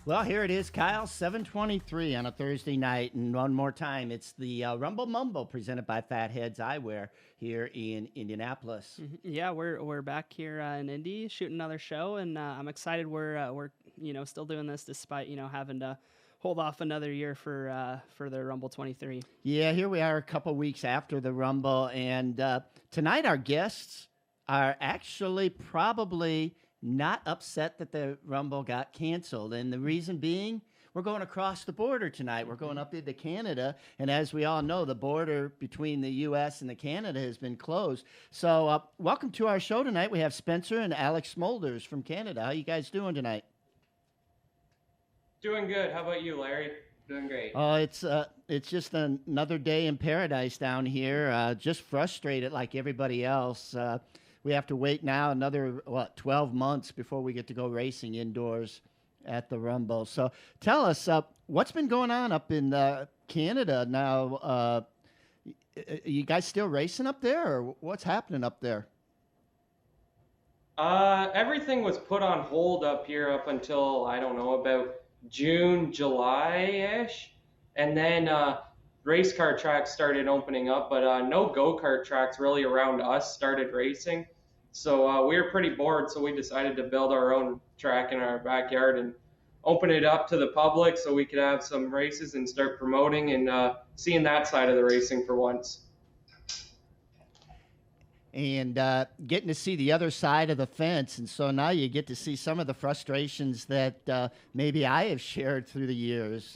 Well, here it is, Kyle, 7:23 on a Thursday night. And one more time, it's the Rumble Mumble presented by Fatheadz Eyewear here in Indianapolis. Yeah, we're back here in Indy shooting another show, and I'm excited. We're still doing this despite having to hold off another year for the Rumble 23. Yeah, here we are a couple weeks after the Rumble. And tonight our guests are actually probably not upset that the Rumble got canceled. And the reason being, we're going across the border tonight. We're going up into Canada. And as we all know, the border between the U.S. and the Canada has been closed. So welcome to our show tonight. We have Spencer and Alex Smolders from Canada. How you guys doing tonight? Doing good. How about you, Larry? Doing great. Oh, it's just another day in paradise down here. Just frustrated like everybody else. We have to wait now another 12 months before we get to go racing indoors at the Rumble. So tell us what's been going on up in Canada now. You guys still racing up there, or what's happening up there? Everything was put on hold up here up until, I don't know, about June, July-ish. And then race car tracks started opening up, but no go-kart tracks really around us started racing. So we were pretty bored, so we decided to build our own track in our backyard and open it up to the public so we could have some races and start promoting and seeing that side of the racing for once. And getting to see the other side of the fence. And so now you get to see some of the frustrations that maybe I have shared through the years.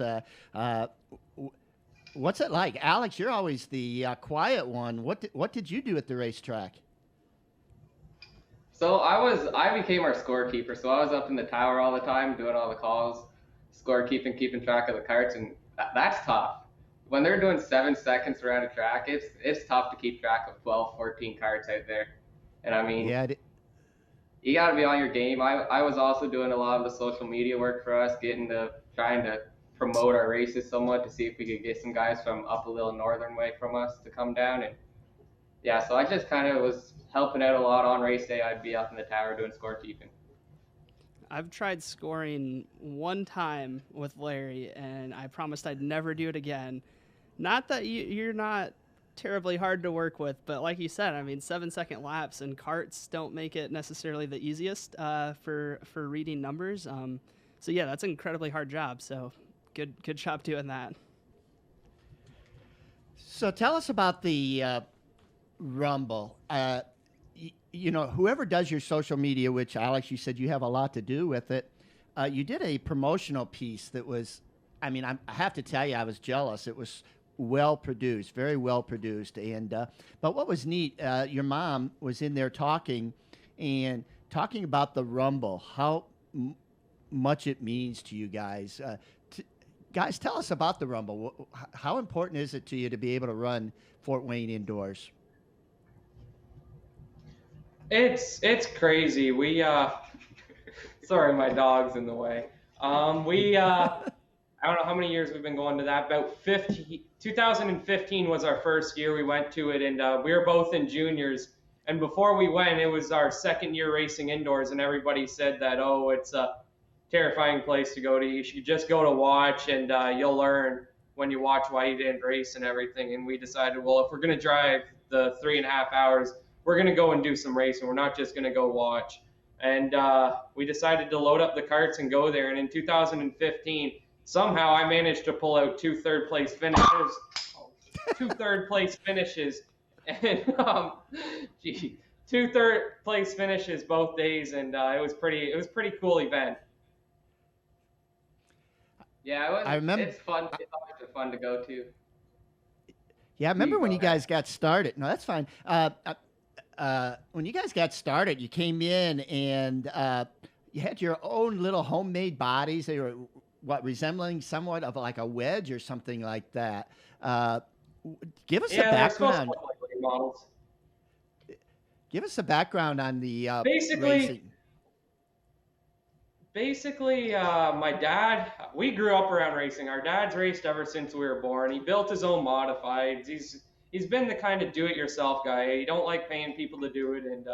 What's it like? Alex, you're always the quiet one. What did you do at the racetrack? So I became our scorekeeper. So I was up in the tower all the time, doing all the calls, scorekeeping, keeping track of the carts, and that's tough. When they're doing 7 seconds around a track, it's tough to keep track of 12, 14 carts out there. And I mean, yeah, you got to be on your game. I was also doing a lot of the social media work for us, trying to promote our races somewhat to see if we could get some guys from up a little northern way from us to come down. And yeah, so I just kind of was helping out a lot on race day. I'd be up in the tower doing scorekeeping. I've tried scoring one time with Larry, and I promised I'd never do it again. Not that you're not terribly hard to work with, but like you said, I mean, 7-second laps and carts don't make it necessarily the easiest for reading numbers. So yeah, that's an incredibly hard job. So good job doing that. So tell us about the Rumble. Whoever does your social media, which Alex, you said you have a lot to do with it. You did a promotional piece that was, I have to tell you, I was jealous. It was well produced, very well produced. And but what was neat, your mom was in there talking about the Rumble, how much it means to you guys. Guys, tell us about the Rumble. How important is it to you to be able to run Fort Wayne indoors? It's crazy. We sorry, my dog's in the way. I don't know how many years we've been going to that. About 2015 was our first year we went to it, and we were both in juniors. And before we went, it was our second year racing indoors, and everybody said that, oh, it's a terrifying place to go to. You should just go to watch, and you'll learn when you watch why you didn't race and everything. And we decided, well, if we're going to drive the 3.5 hours, we're going to go and do some racing. We're not just going to go watch. And we decided to load up the carts and go there. And in 2015, somehow I managed to pull out two third-place finishes. And two third-place finishes both days, and it was pretty cool event. Yeah, I remember. It's fun. It's always fun to go to. Yeah, I remember when you guys got started. No, that's fine. When you guys got started, you came in and you had your own little homemade bodies. They were resembling somewhat of like a wedge or something like that. Give us a background. Models. Give us a background on the racing. Basically, my dad, we grew up around racing. Our dad's raced ever since we were born. He built his own modifieds. He's been the kind of do-it-yourself guy. He don't like paying people to do it, and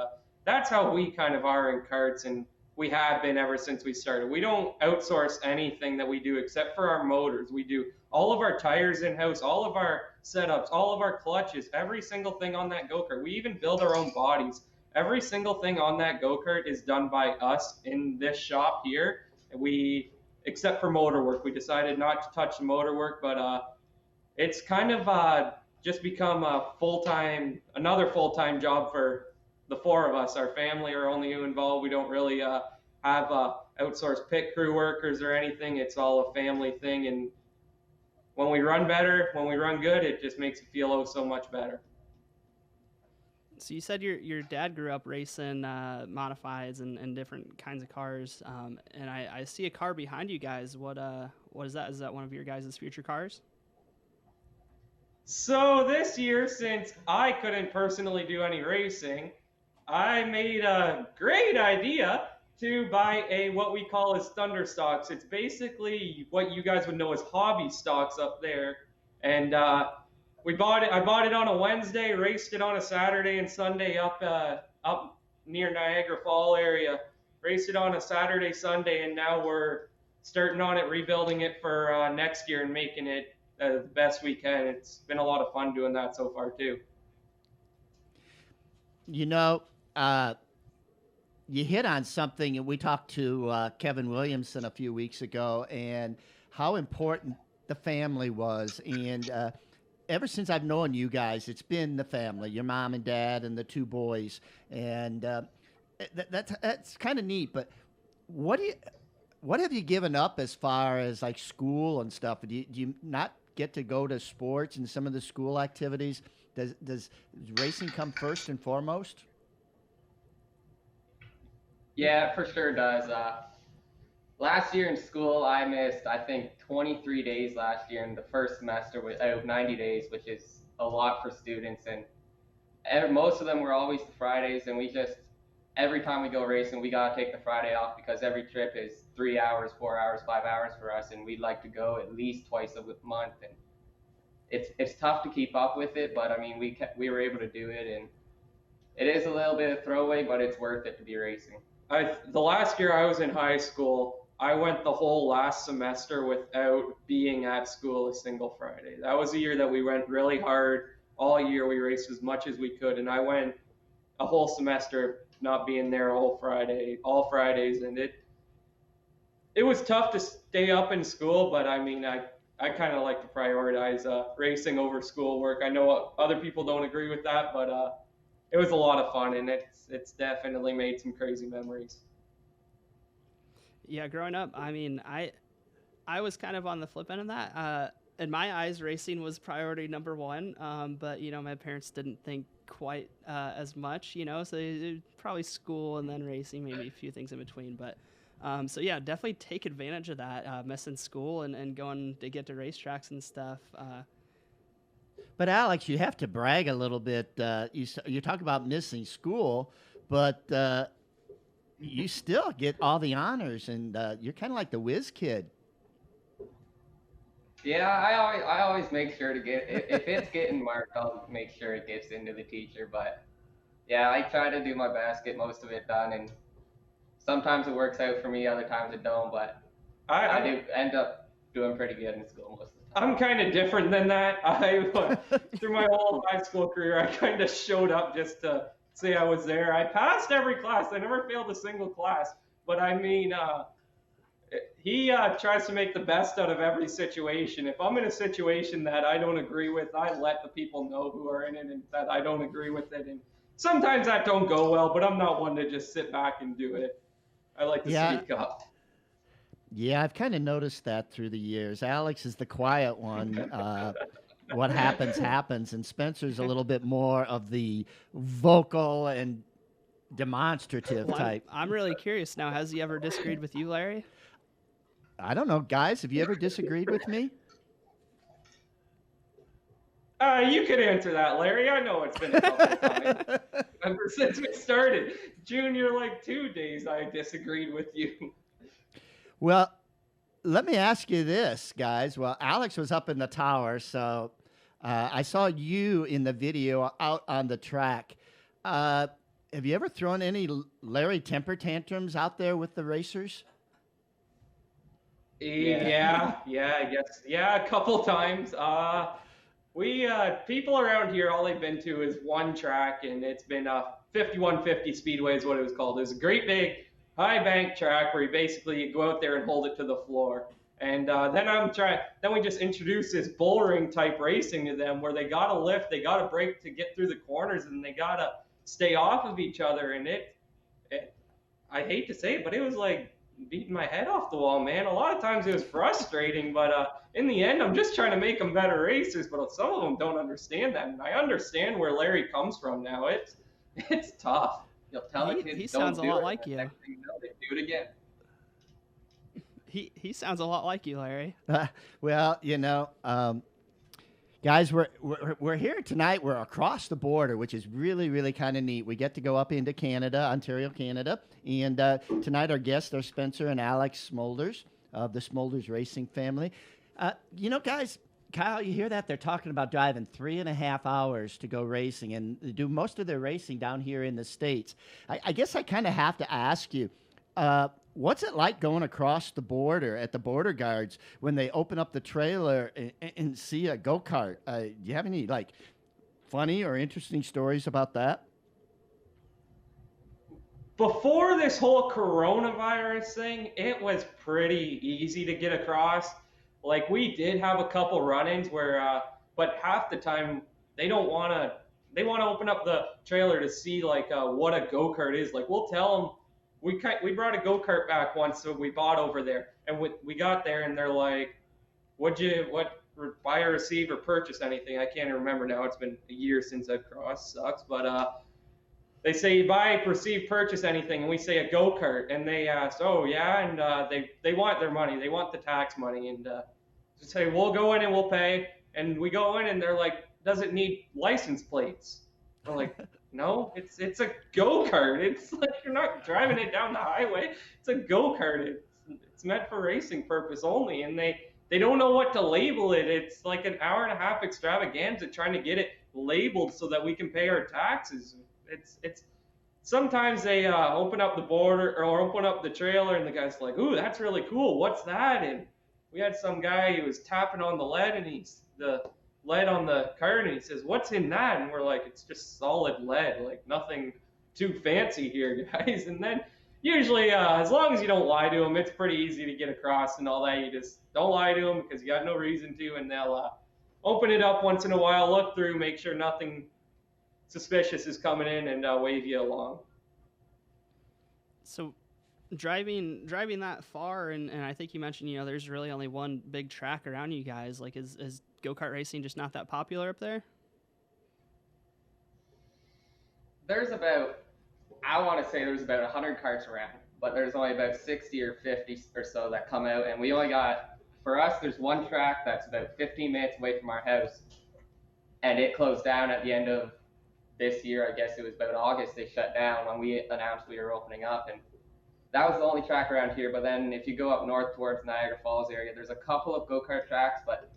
that's how we kind of are in karts. And we have been ever since we started. We don't outsource anything that we do except for our motors. We do all of our tires in-house, all of our setups, all of our clutches, every single thing on that go-kart. We even build our own bodies. Every single thing on that go-kart is done by us in this shop here. Except for motor work, we decided not to touch the motor work, but it's kind of just become another full-time job for the four of us. Our family are only involved. We don't really have outsourced pit crew workers or anything. It's all a family thing, and when we run better, when we run good, it just makes it feel so much better. So you said your dad grew up racing modifieds and different kinds of cars, and I see a car behind you guys. What is that? Is that one of your guys' future cars? So this year, since I couldn't personally do any racing, I made a great idea to buy what we call as Thunderstocks. It's basically what you guys would know as hobby stocks up there, and I bought it on a Wednesday, raced it on a Saturday and Sunday up near Niagara Fall area. Raced it on a Saturday, Sunday, and now we're starting on it, rebuilding it for next year and making it the best we can. It's been a lot of fun doing that so far too. You know, you hit on something, and we talked to Kevin Williamson a few weeks ago, and how important the family was. And ever since I've known you guys, it's been the family, your mom and dad and the two boys. And that's kind of neat. But what have you given up as far as like school and stuff? Do you not get to go to sports and some of the school activities? Does racing come first and foremost? Yeah, it for sure does. Last year in school, I missed, I think, 23 days last year in the first semester out of 90 days, which is a lot for students. And most of them were always the Fridays, and every time we go racing, we got to take the Friday off because every trip is 3 hours, 4 hours, 5 hours for us, and we'd like to go at least twice a month. And it's tough to keep up with it, but I mean, we were able to do it, and it is a little bit of throwaway, but it's worth it to be racing. The last year I was in high school, I went the whole last semester without being at school a single Friday. That was a year that we went really hard. All year we raced as much as we could, and I went a whole semester not being there all Fridays, and it was tough to stay up in school, but I mean, I kind of like to prioritize racing over schoolwork. I know other people don't agree with that, but it was a lot of fun, and it's definitely made some crazy memories. Yeah, growing up, I mean, I was kind of on the flip end of that. In my eyes, racing was priority number one, but, you know, my parents didn't think quite as much, you know, so probably school and then racing, maybe a few things in between. But so, yeah, definitely take advantage of that, missing school and going to get to racetracks and stuff. But Alex, you have to brag a little bit. You talk about missing school, but you still get all the honors, and you're kind of like the whiz kid. Yeah, I always make sure to if it's getting marked, I'll make sure it gets into the teacher. But yeah, I try to do my best, get most of it done, and sometimes it works out for me, other times it don't. But I do end up doing pretty good in school most of the time. I'm kind of different than that. Through my whole high school career, I kind of showed up just to say I was there. I passed every class. I never failed a single class. But I mean, he tries to make the best out of every situation. If I'm in a situation that I don't agree with, I let the people know who are in it and that I don't agree with it. And sometimes that don't go well, but I'm not one to just sit back and do it. I like to speak up. Yeah, I've kind of noticed that through the years. Alex is the quiet one. What happens, happens. And Spencer's a little bit more of the vocal and demonstrative type. I'm really curious now. Has he ever disagreed with you, Larry? I don't know. Guys, have you ever disagreed with me? You could answer that, Larry. I know it's been a couple of times. Ever since we started. Junior, like 2 days, I disagreed with you. Well, let me ask you this, guys. Well, Alex was up in the tower, so I saw you in the video out on the track. Have you ever thrown any Larry temper tantrums out there with the racers? I guess. Yeah, a couple times. We people around here, all they've been to is one track, and it's been 5150 Speedway is what it was called. It was a great big high bank track where you go out there and hold it to the floor. And then we just introduced this bull ring type racing to them where they got to lift, they got to brake to get through the corners, and they got to stay off of each other. And I hate to say it, but it was like beating my head off the wall, man. A lot of times it was frustrating, but in the end, I'm just trying to make them better racers. But some of them don't understand that, and I understand where Larry comes from now. It's tough. You'll tell the kids He don't sounds a do lot it, like and you. next thing you know, they do it again. He sounds a lot like you, Larry. Well, guys, we're here tonight. We're across the border, which is really, really kind of neat. We get to go up into Canada, Ontario, Canada. And tonight our guests are Spencer and Alex Smolders of the Smolders Racing family. Guys, Kyle, you hear that? They're talking about driving 3.5 hours to go racing, and they do most of their racing down here in the States. I guess I kind of have to ask you, what's it like going across the border at the border guards when they open up the trailer and see a go-kart? Do you have any funny or interesting stories about that? Before this whole coronavirus thing, it was pretty easy to get across. Like, we did have a couple run-ins where, but half the time they want to open up the trailer to see what a go-kart is. Like, we'll tell them we brought a go-kart back once, so we bought over there, and we got there and they're like, buy or receive or purchase anything? I can't remember now. It's been a year since I've crossed. Sucks, but they say buy, receive, purchase anything, and we say a go-kart, and they ask, oh yeah, and they want their money, they want the tax money, and say we'll go in and we'll pay, and we go in and they're like, does it need license plates? We're like, no, it's a go-kart. It's like you're not driving it down the highway. It's a go-kart. It's meant for racing purpose only, and they don't know what to label it. It's like an hour and a half extravaganza trying to get it labeled so that we can pay our taxes. It's sometimes they open up the border or open up the trailer and the guy's like, ooh, that's really cool. What's that? And we had some guy who was tapping on the lead, and the lead on the cart, and he says, what's in that? And we're like, it's just solid lead, like nothing too fancy here, guys. And then usually, as long as you don't lie to them, it's pretty easy to get across and all that. You just don't lie to them because you got no reason to, and they'll open it up once in a while, look through, make sure nothing suspicious is coming in, and wave you along. So driving that far, and I think you mentioned, there's really only one big track around you guys. Like, is go-kart racing just not that popular up there? There's about, I want to say there's about 100 carts around, but there's only about 60 or 50 or so that come out, and we only got, for us, there's one track that's about 15 minutes away from our house, and it closed down at the end of this year. I guess it was about August they shut down when we announced we were opening up, and that was the only track around here. But then if you go up north towards Niagara Falls area, there's a couple of go-kart tracks, but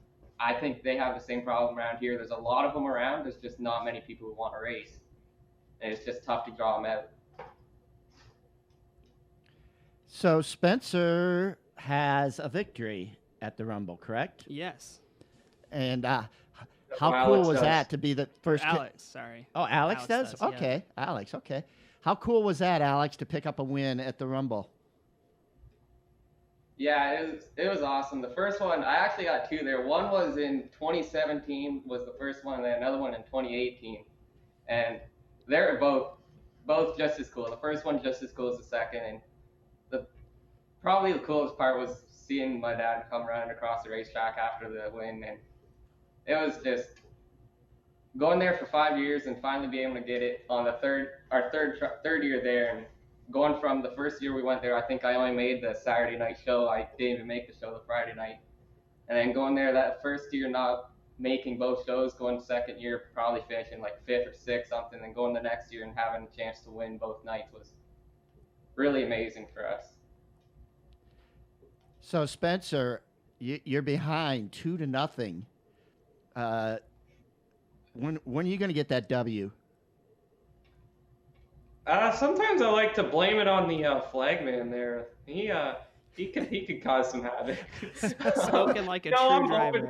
I think they have the same problem around here. There's a lot of them around. There's just not many people who want to race, and it's just tough to draw them out. So Spencer has a victory at the Rumble, correct? Yes. And how Alex cool was does. that to be the first? Alex, sorry. Oh, Alex does? yeah. Okay, Alex, okay. How cool was that, Alex, to pick up a win at the Rumble? Yeah, it was awesome. The first one, I actually got two there. One was in 2017 was the first one, and then another one in 2018. And they're both just as cool. The first one just as cool as the second. And probably the coolest part was seeing my dad come running across the racetrack after the win. And it was just going there for 5 years and finally being able to get it on the third year there, and going from the first year we went there, I think I only made the Saturday night show. I didn't even make the show the Friday night. And then going there that first year, not making both shows, going second year, probably finishing like 5th or 6th, something, and going the next year and having a chance to win both nights was really amazing for us. So, Spencer, you're behind 2-0. When are you going to get that W? Sometimes I like to blame it on the flagman there. He could cause some havoc. Spoken like a No, true I'm hoping.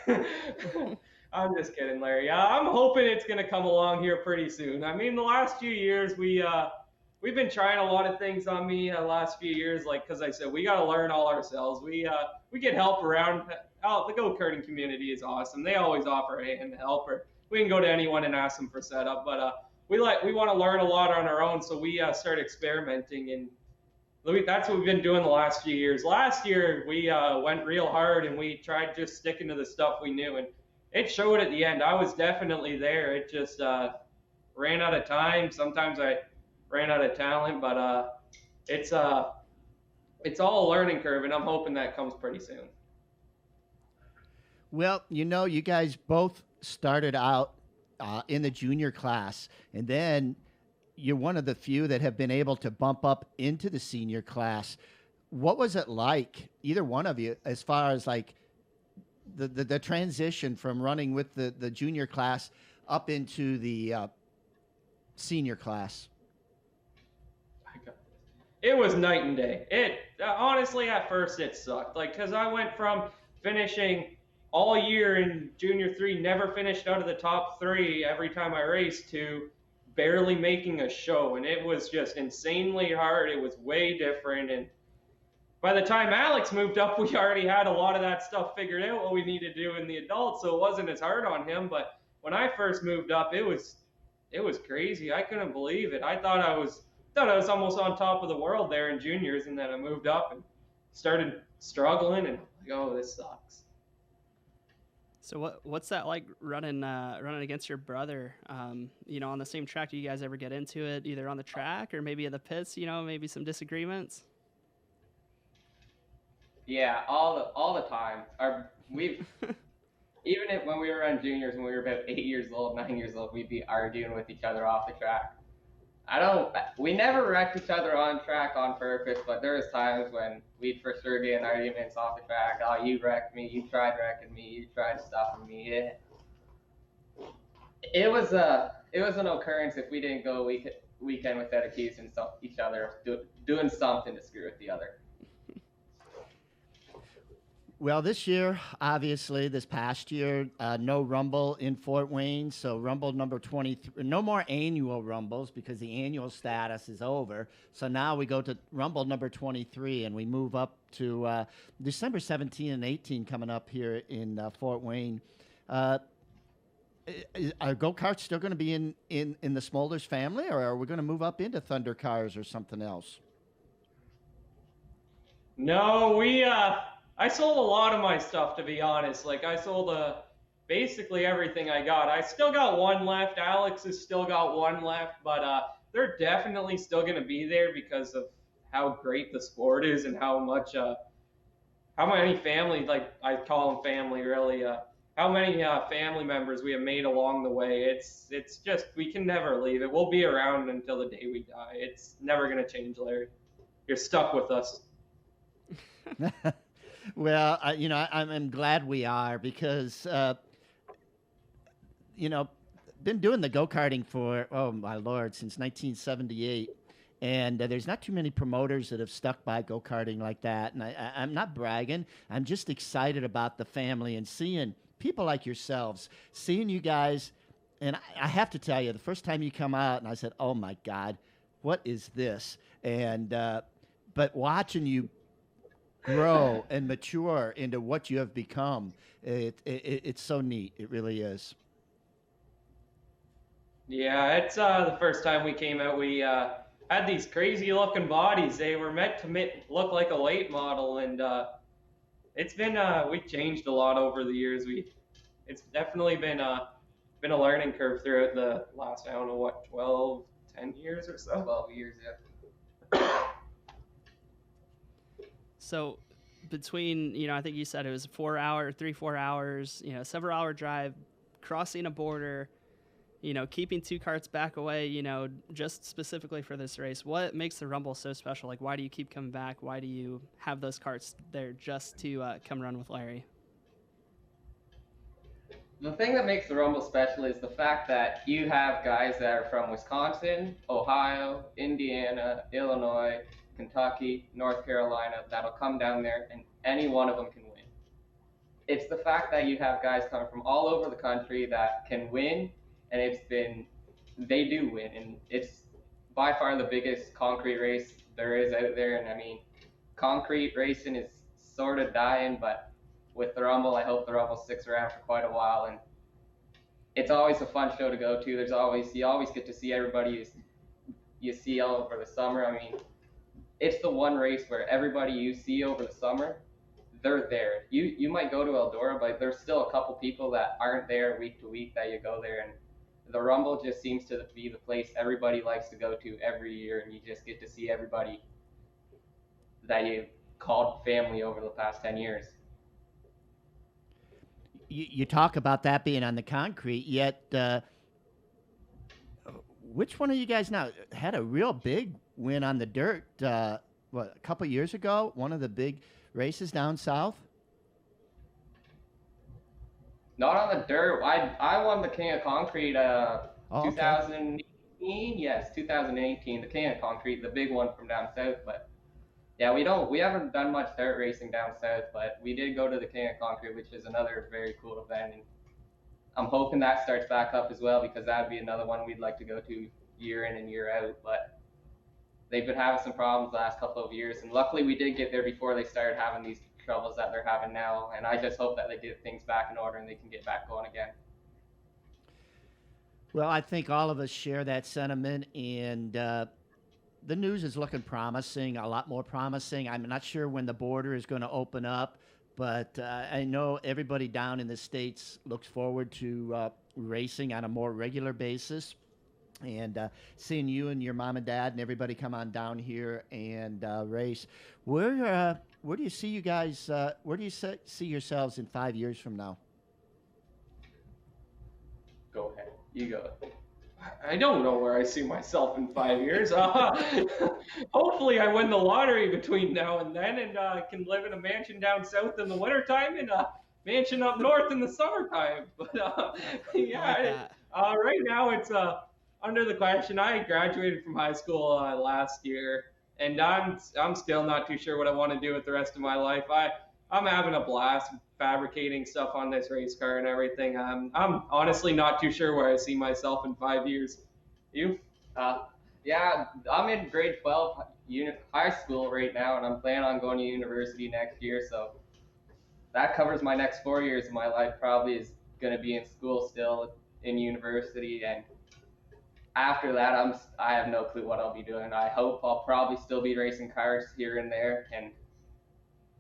driver. I'm just kidding, Larry. I'm hoping it's gonna come along here pretty soon. I mean, the last few years we've been trying a lot of things on me. The last few years, like because I said we got to learn all ourselves. We get help around. Oh, the go-karting community is awesome. They always offer a hand to help, or we can go to anyone and ask them for setup. But we want to learn a lot on our own, so we start experimenting and that's what we've been doing the last few years. Last year, we went real hard and we tried just sticking to the stuff we knew, and it showed at the end. I was definitely there. It just ran out of time. Sometimes I ran out of talent, but it's all a learning curve, and I'm hoping that comes pretty soon. Well, you guys both started out in the junior class, and then you're one of the few that have been able to bump up into the senior class. What was it like, either one of you, as far as like the transition from running with the junior class up into the senior class? It was night and day. It honestly, at first it sucked, like because I went from finishing all year in junior 3, never finished out of the top 3 every time I raced, to barely making a show, and it was just insanely hard. It was way different, and by the time Alex moved up, we already had a lot of that stuff figured out, what we needed to do in the adults, so it wasn't as hard on him. But when I first moved up, it was crazy. I couldn't believe it. I thought I was almost on top of the world there in juniors, and then I moved up and started struggling, and like, oh, this sucks. So what's that like running against your brother? On the same track. Do you guys ever get into it, either on the track or maybe in the pits? Maybe some disagreements. Yeah, all the time. We've even when we were on juniors, when we were about 8 years old, 9 years old, we'd be arguing with each other off the track. We never wrecked each other on track on purpose, but there was times when we'd for sure get in arguments off the track. Oh, you wrecked me, you tried wrecking me, you tried stopping me. It was an occurrence if we didn't go weekend without accusing each other of doing something to screw with the other. Well, this year, obviously, this past year, no Rumble in Fort Wayne. So Rumble number 23, no more annual Rumbles because the annual status is over. So now we go to Rumble number 23, and we move up to December 17 and 18 coming up here in Fort Wayne. Are GoKarts still going to be in the Smolders family, or are we going to move up into Thunder Cars or something else? No, I sold a lot of my stuff, to be honest. Like, I sold basically everything I got. I still got one left. Alex has still got one left, but they're definitely still going to be there because of how great the sport is and how many family, like I call them family, really, how many family members we have made along the way. It's just, we can never leave it. We'll be around until the day we die. It's never going to change, Larry. You're stuck with us. Well, I'm glad we are because, been doing the go-karting for, oh, my Lord, since 1978. And there's not too many promoters that have stuck by go-karting like that. And I'm not bragging. I'm just excited about the family and seeing people like yourselves, seeing you guys. And I have to tell you, the first time you come out, and I said, oh, my God, what is this? And but watching you grow and mature into what you have become, it's so neat. It really is. Yeah, it's the first time we came out, we had these crazy looking bodies. They were meant to look like a late model, and it's been we've changed a lot over the years. It's definitely been a learning curve throughout the last, I don't know what, 10 years or so. 12 years, yeah. So between, I think you said it was 4 hours, several hour drive, crossing a border, keeping 2 carts back away, just specifically for this race, what makes the Rumble so special? Like, why do you keep coming back? Why do you have those carts there just to come run with Larry? The thing that makes the Rumble special is the fact that you have guys that are from Wisconsin, Ohio, Indiana, Illinois, Kentucky, North Carolina that'll come down there and any one of them can win. It's the fact that you have guys coming from all over the country that can win, and they do win, and it's by far the biggest concrete race there is out there. And I mean, concrete racing is sort of dying, but with the Rumble, I hope the Rumble sticks around for quite a while, and it's always a fun show to go to. You always get to see everybody you see all over the summer. I mean, it's the one race where everybody you see over the summer, they're there. You might go to Eldora, but there's still a couple people that aren't there week to week that you go there, and the Rumble just seems to be the place everybody likes to go to every year, and you just get to see everybody that you called family over the past 10 years. You talk about that being on the concrete, yet which one of you guys now had a real big win on the dirt, a couple years ago, one of the big races down south? Not on the dirt. I won the King of Concrete 2018. Yes, 2018, the King of Concrete, the big one from down south. But yeah, we haven't done much dirt racing down south, but we did go to the King of Concrete, which is another very cool event, and I'm hoping that starts back up as well, because that'd be another one we'd like to go to year in and year out. But they've been having some problems the last couple of years, and luckily we did get there before they started having these troubles that they're having now, and I just hope that they get things back in order and they can get back going again. Well, I think all of us share that sentiment, and the news is looking promising, a lot more promising. I'm not sure when the border is going to open up, but I know everybody down in the States looks forward to racing on a more regular basis, and seeing you and your mom and dad and everybody come on down here and race. Where do you see you guys, where do you see yourselves in 5 years from now? Go ahead. You go. I don't know where I see myself in 5 years. Hopefully I win the lottery between now and then, and can live in a mansion down south in the wintertime and a mansion up north in the summertime. But yeah, right now it's under the question. I graduated from high school last year, and I'm still not too sure what I want to do with the rest of my life. I'm having a blast fabricating stuff on this race car and everything. I'm honestly not too sure where I see myself in 5 years. You? Yeah, I'm in grade 12 high school right now, and I'm planning on going to university next year. So that covers my next 4 years of my life. Probably is going to be in school still in university, and after that, I have no clue what I'll be doing. I hope I'll probably still be racing cars here and there, and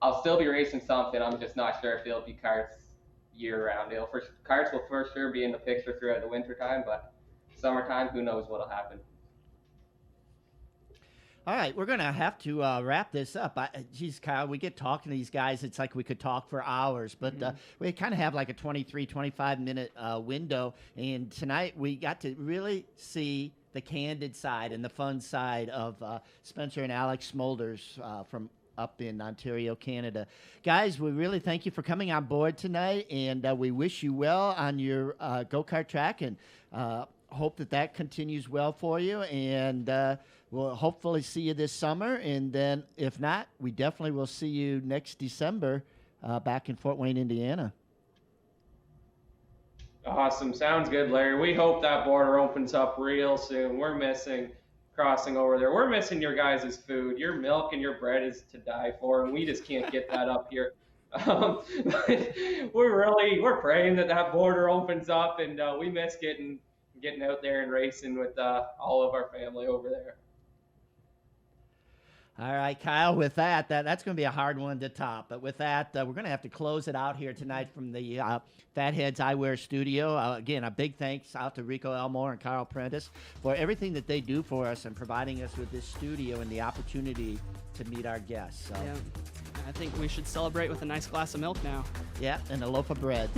I'll still be racing something. I'm just not sure if it'll be karts year round. Karts will for sure be in the picture throughout the winter time, but summertime, who knows what'll happen. All right, we're going to have to wrap this up. Geez, Kyle, we get talking to these guys. It's like we could talk for hours, but we kind of have like a 23, 25-minute window. And tonight we got to really see the candid side and the fun side of Spencer and Alex Smolders from up in Ontario, Canada. Guys, we really thank you for coming on board tonight, and we wish you well on your go-kart track, and hope that continues well for you, and we'll hopefully see you this summer, and then if not, we definitely will see you next December back in Fort Wayne, Indiana. Awesome. Sounds good, Larry. We hope that border opens up real soon. We're missing crossing over there. We're missing your guys' food. Your milk and your bread is to die for, and we just can't get that up here. We're praying that border opens up, and we miss getting out there and racing with all of our family over there. All right, Kyle, with that's going to be a hard one to top. But with that, we're going to have to close it out here tonight from the Fatheadz Eyewear Studio. Again, a big thanks out to Rico Elmore and Carl Prentice for everything that they do for us and providing us with this studio and the opportunity to meet our guests. So. Yeah, I think we should celebrate with a nice glass of milk now. Yeah, and a loaf of bread.